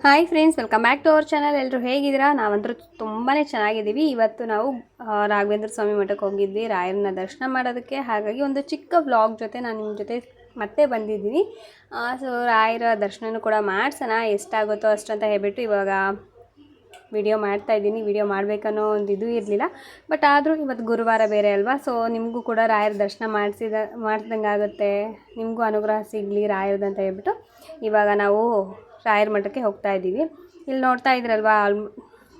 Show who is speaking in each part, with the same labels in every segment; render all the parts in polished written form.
Speaker 1: Hi friends, welcome back to our channel. ಎಲ್ಲರೂ ಹೇಗಿದ್ದೀರಾ? ನಾವಂತರೂ ತುಂಬಾ ಚೆನ್ನಾಗಿದ್ದೀವಿ. ಇವತ್ತು ನಾವು ರಾಘವೇಂದ್ರ ಸ್ವಾಮಿ ಮಠಕ್ಕೆ ಹೋಗಿದ್ವಿ ರಾಯರನ್ನ ದರ್ಶನ ಮಾಡೋದಕ್ಕೆ. ಹಾಗಾಗಿ ಒಂದು ಚಿಕ್ಕ ವ್ಲಾಗ್ ಜೊತೆ ನಾನು ನಿಮ್ಮ ಜೊತೆ ಮತ್ತೆ ಬಂದಿದ್ದೀನಿ. ಸೊ ರಾಯರ ದರ್ಶನನೂ ಕೂಡ ಮಾಡಿಸೋಣ, ಎಷ್ಟಾಗುತ್ತೋ ಅಷ್ಟಂತ ಹೇಳ್ಬಿಟ್ಟು ಇವಾಗ ವಿಡಿಯೋ ಮಾಡ್ತಾಯಿದ್ದೀನಿ. ವಿಡಿಯೋ ಮಾಡಬೇಕನ್ನೋ ಒಂದು ಇದು ಇರಲಿಲ್ಲ, ಬಟ್ ಆದರೂ ಇವತ್ತು ಗುರುವಾರ ಬೇರೆ ಅಲ್ವಾ, ಸೊ ನಿಮಗೂ ಕೂಡ ರಾಯರ ದರ್ಶನ ಮಾಡಿಸ್ದಂಗೆ ಆಗುತ್ತೆ, ನಿಮಗೂ ಅನುಗ್ರಹ ಸಿಗಲಿ ರಾಯರದಂತ ಹೇಳ್ಬಿಟ್ಟು ಇವಾಗ ನಾವು ರಾಯರ ಮಠಕ್ಕೆ ಹೋಗ್ತಾ ಇದ್ದೀವಿ. ಇಲ್ಲಿ ನೋಡ್ತಾ ಇದ್ರಲ್ವಾ,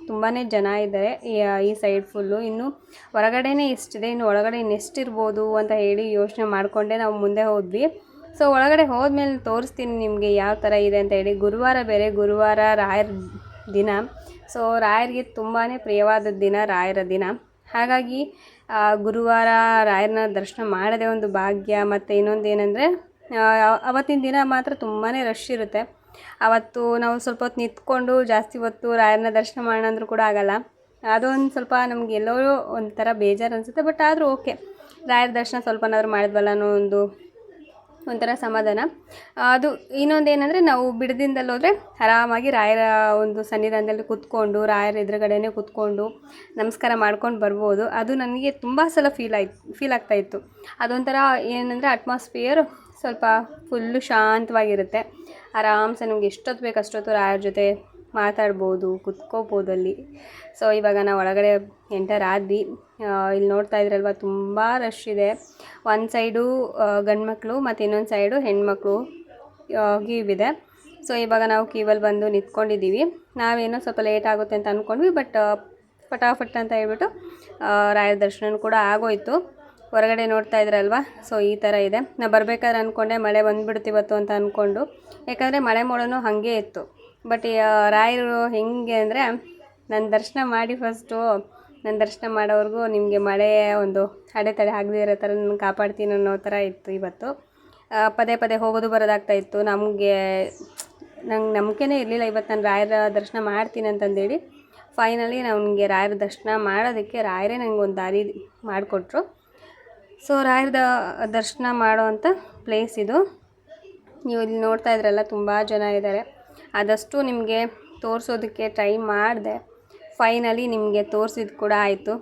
Speaker 1: ತುಂಬಾ ಜನ ಇದ್ದಾರೆ ಈ ಸೈಡ್ ಫುಲ್ಲು. ಇನ್ನು ಹೊರಗಡೆನೇ ಎಷ್ಟಿದೆ, ಇನ್ನು ಒಳಗಡೆ ಇನ್ನೆಷ್ಟಿರ್ಬೋದು ಅಂತ ಹೇಳಿ ಯೋಚನೆ ಮಾಡಿಕೊಂಡೆ ನಾವು ಮುಂದೆ ಹೋದ್ವಿ. ಸೊ ಒಳಗಡೆ ಹೋದ್ಮೇಲೆ ತೋರಿಸ್ತೀನಿ ನಿಮಗೆ ಯಾವ ಥರ ಇದೆ ಅಂತ ಹೇಳಿ. ಗುರುವಾರ ಬೇರೆ, ಗುರುವಾರ ರಾಯರ ದಿನ. ಸೊ ರಾಯರಿಗೆ ತುಂಬಾ ಪ್ರಿಯವಾದ ದಿನ ರಾಯರ ದಿನ. ಹಾಗಾಗಿ ಗುರುವಾರ ರಾಯರನ್ನ ದರ್ಶನ ಮಾಡೋದೇ ಒಂದು ಭಾಗ್ಯ. ಮತ್ತು ಇನ್ನೊಂದು ಏನಂದರೆ, ಅವತ್ತಿನ ದಿನ ಮಾತ್ರ ತುಂಬಾ ರಶ್ ಇರುತ್ತೆ. ಅವತ್ತು ನಾವು ಸ್ವಲ್ಪ ಹೊತ್ತು ನಿಂತ್ಕೊಂಡು ಜಾಸ್ತಿ ಹೊತ್ತು ರಾಯರನ್ನ ದರ್ಶನ ಮಾಡೋಣ ಅಂದರೂ ಕೂಡ ಆಗೋಲ್ಲ. ಅದೊಂದು ಸ್ವಲ್ಪ ನಮ್ಗೆ ಎಲ್ಲೋ ಒಂಥರ ಬೇಜಾರು ಅನಿಸುತ್ತೆ. ಬಟ್ ಆದರೂ ಓಕೆ, ರಾಯರ ದರ್ಶನ ಸ್ವಲ್ಪನಾದರೂ ಮಾಡಿದ್ವಲ್ಲ ಅನ್ನೋ ಒಂಥರ ಸಮಾಧಾನ. ಅದು ಇನ್ನೊಂದು ಏನಂದರೆ, ನಾವು ಬಿಡದಿಂದಲ್ಲಿ ಹೋದರೆ ಆರಾಮಾಗಿ ರಾಯರ ಒಂದು ಸನ್ನಿಧಾನದಲ್ಲಿ ಕೂತ್ಕೊಂಡು ರಾಯರ ಎದುರುಗಡೆನೇ ಕೂತ್ಕೊಂಡು ನಮಸ್ಕಾರ ಮಾಡ್ಕೊಂಡು ಬರ್ಬೋದು. ಅದು ನನಗೆ ತುಂಬ ಸಲ ಫೀಲ್ ಆಗ್ತಾಯಿತ್ತು. ಅದೊಂಥರ ಏನಂದರೆ, ಅಟ್ಮಾಸ್ಫಿಯರ್ ಸ್ವಲ್ಪ ಫುಲ್ಲು ಶಾಂತವಾಗಿರುತ್ತೆ. ಆರಾಮ್ಸೆ ನಮ್ಗೆ ಎಷ್ಟೊತ್ತು ಬೇಕು ಅಷ್ಟೊತ್ತು ರಾಯರ ಜೊತೆ ಮಾತಾಡ್ಬೋದು, ಕುತ್ಕೋಬೋದು ಅಲ್ಲಿ. ಸೊ ಇವಾಗ ನಾವು ಒಳಗಡೆ ಎಂಟರ್ ಆದ್ವಿ. ಇಲ್ಲಿ ನೋಡ್ತಾ ಇದ್ರಲ್ವ, ತುಂಬ ರಶ್ ಇದೆ. ಒಂದು ಸೈಡು ಗಂಡು ಮಕ್ಕಳು ಮತ್ತು ಇನ್ನೊಂದು ಸೈಡು ಹೆಣ್ಮಕ್ಳು ಕ್ಯೂವಿದೆ. ಸೊ ಇವಾಗ ನಾವು ಕ್ಯೂವಲ್ಲಿ ಬಂದು ನಿಂತ್ಕೊಂಡಿದ್ದೀವಿ. ನಾವೇನೋ ಸ್ವಲ್ಪ ಲೇಟ್ ಆಗುತ್ತೆ ಅಂತ ಅಂದ್ಕೊಂಡ್ವಿ, ಬಟ್ ಫಟಾಫಟ್ ಅಂತ ಹೇಳ್ಬಿಟ್ಟು ರಾಯರ ದರ್ಶನ ಕೂಡ ಆಗೋಯಿತು. ಹೊರಗಡೆ ನೋಡ್ತಾ ಇದ್ರಲ್ವ, ಸೊ ಈ ಥರ ಇದೆ. ನಾನು ಬರಬೇಕಾದ್ರೆ ಅಂದ್ಕೊಂಡೆ ಮಳೆ ಬಂದುಬಿಡ್ತಿವತ್ತು ಅಂತ ಅಂದ್ಕೊಂಡು, ಯಾಕಂದರೆ ಮಳೆ ಮೋಡನೂ ಹಾಗೆ ಇತ್ತು. ಬಟ್ ರಾಯರು ಹೆಂಗೆ ಅಂದರೆ, ನನ್ನ ದರ್ಶನ ಮಾಡಿ ಫಸ್ಟು ನನ್ನ ದರ್ಶನ ಮಾಡೋವ್ರಿಗೂ ನಿಮಗೆ ಮಳೆ ಒಂದು ಅಡೆತಡೆ ಆಗದೇ ಇರೋ ಥರ ನಾನು ಕಾಪಾಡ್ತೀನಿ ಅನ್ನೋ ಥರ ಇತ್ತು ಇವತ್ತು. ಪದೇ ಪದೇ ಹೋಗೋದು ಬರೋದಾಗ್ತಾಯಿತ್ತು. ನಂಗೆ ನಂಬಿಕೆನೇ ಇರಲಿಲ್ಲ ಇವತ್ತು ನಾನು ರಾಯರ ದರ್ಶನ ಮಾಡ್ತೀನಿ ಅಂತಂದೇಳಿ. ಫೈನಲಿ ನನಗೆ ರಾಯರ ದರ್ಶನ ಮಾಡೋದಕ್ಕೆ ರಾಯರೇ ನನಗೆ ಒಂದು ದಾರಿ ಮಾಡಿಕೊಟ್ರು. ಸೊ ರಾಯರದ ದರ್ಶನ ಮಾಡೋವಂಥ ಪ್ಲೇಸ್ ಇದು. ನೀವು ಇಲ್ಲಿ ನೋಡ್ತಾ ಇದ್ರಲ್ಲ, ತುಂಬ ಜನ ಇದ್ದಾರೆ. ಆದಷ್ಟು ನಿಮಗೆ ತೋರಿಸೋದಕ್ಕೆ ಟ್ರೈ ಮಾಡಿದೆ. ಫೈನಲಿ ನಿಮಗೆ ತೋರಿಸಿದ್ದು ಕೂಡ ಆಯಿತು.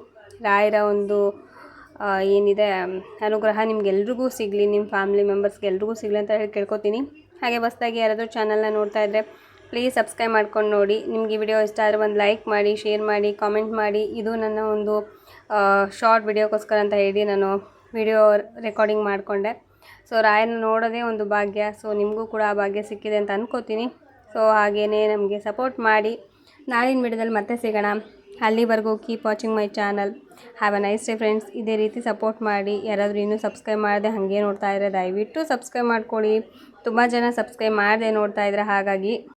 Speaker 1: ರಾಯರ ಒಂದು ಏನಿದೆ ಅನುಗ್ರಹ ನಿಮ್ಗೆಲ್ರಿಗೂ ಸಿಗಲಿ, ನಿಮ್ಮ ಫ್ಯಾಮಿಲಿ ಮೆಂಬರ್ಸ್ಗೆ ಎಲ್ರಿಗೂ ಸಿಗಲಿ ಅಂತ ಹೇಳಿ ಕೇಳ್ಕೊತೀನಿ. ಹಾಗೆ ಹೊಸದಾಗಿ ಯಾರಾದರೂ ಚಾನಲ್ನ ನೋಡ್ತಾ ಇದ್ದರೆ ಪ್ಲೀಸ್ ಸಬ್ಸ್ಕ್ರೈಬ್ ಮಾಡ್ಕೊಂಡು ನೋಡಿ. ನಿಮಗೆ ವಿಡಿಯೋ ಇಷ್ಟ ಆದರೆ ಒಂದು ಲೈಕ್ ಮಾಡಿ, ಶೇರ್ ಮಾಡಿ, ಕಾಮೆಂಟ್ ಮಾಡಿ. ಇದು ನನ್ನ ಒಂದು ಶಾರ್ಟ್ ವಿಡಿಯೋಕ್ಕೋಸ್ಕರ ಅಂತ ಹೇಳಿ ನಾನು ವಿಡಿಯೋ ರೆಕಾರ್ಡಿಂಗ್ ಮಾಡಿಕೊಂಡೆ. ಸೊ ರಾಯನ ನೋಡೋದೇ ಒಂದು ಭಾಗ್ಯ. ಸೊ ನಿಮಗೂ ಕೂಡ ಆ ಭಾಗ್ಯ ಸಿಕ್ಕಿದೆ ಅಂತ ಅಂದ್ಕೋತೀನಿ. ಸೊ ಹಾಗೇ ನಮಗೆ ಸಪೋರ್ಟ್ ಮಾಡಿ. ನಾಳಿನ ವಿಡಿಯೋದಲ್ಲಿ ಮತ್ತೆ ಸಿಗೋಣ. ಅಲ್ಲಿವರೆಗೂ keep watching my channel. Have a nice day friends. ಇದೇ ರೀತಿ ಸಪೋರ್ಟ್ ಮಾಡಿ. ಯಾರಾದರೂ ಇನ್ನೂ ಸಬ್ಸ್ಕ್ರೈಬ್ ಮಾಡದೆ ಹಾಗೆ ನೋಡ್ತಾ ಇದ್ದರೆ ದಯವಿಟ್ಟು ಸಬ್ಸ್ಕ್ರೈಬ್ ಮಾಡ್ಕೊಳ್ಳಿ. ತುಂಬ ಜನ ಸಬ್ಸ್ಕ್ರೈಬ್ ಮಾಡದೆ ನೋಡ್ತಾ ಇದ್ದಾರೆ, ಹಾಗಾಗಿ